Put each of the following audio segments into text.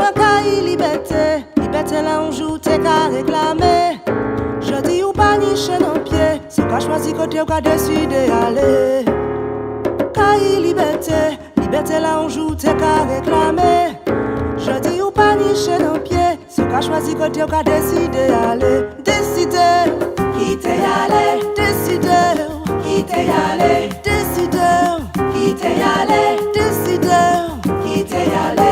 Dis-moi qu'a liberté, liberté là on joue, t'es qu'à réclamer. Je dis ou pas ni chaîne en pied, c'est quoi choisir côté ou qu'a décidé aller. Qu'a liberté, liberté là on joue, t'es qu'à réclamer. Je dis ou pas ni chaîne en pied, c'est quoi choisir côté ou qu'a décidé aller. Décider, quitter aller, décider, quitter aller, décider, quitter aller, décider, quitter aller.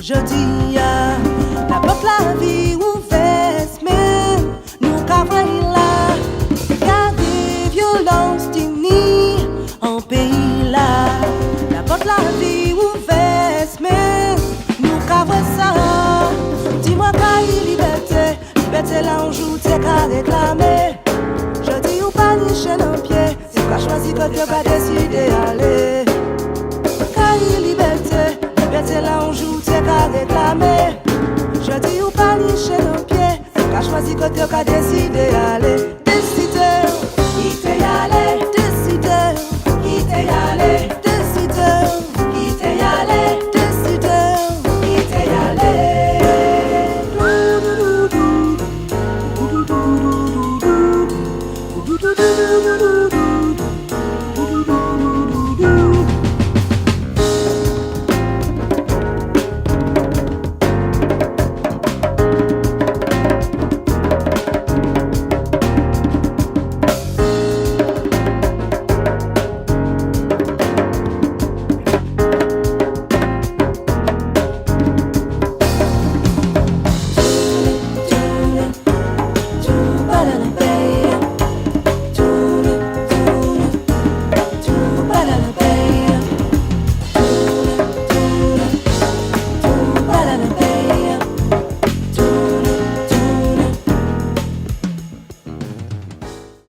Je dis la porte la vie ouverte, mais nous cavons là. Gardez violence dignie en pays là. La porte la vie ouverte, mais nous cavons ça. Dis-moi qu'a liberté, liberté là on joue, t'es qu'à réclamer. Je dis ou pas ni chaîne en pied, c'est qu'à choisir que Dieu va décider aller. Qu'a liberté, liberté là on joue, t'es qu'à réclamer. Je dis ou pas ni chaîne en pied, c'est qu'à choisir que t'es qu'à décider aller. Décider, quitter aller, décider, quitter aller, décider, quitter aller, décider, quitter aller.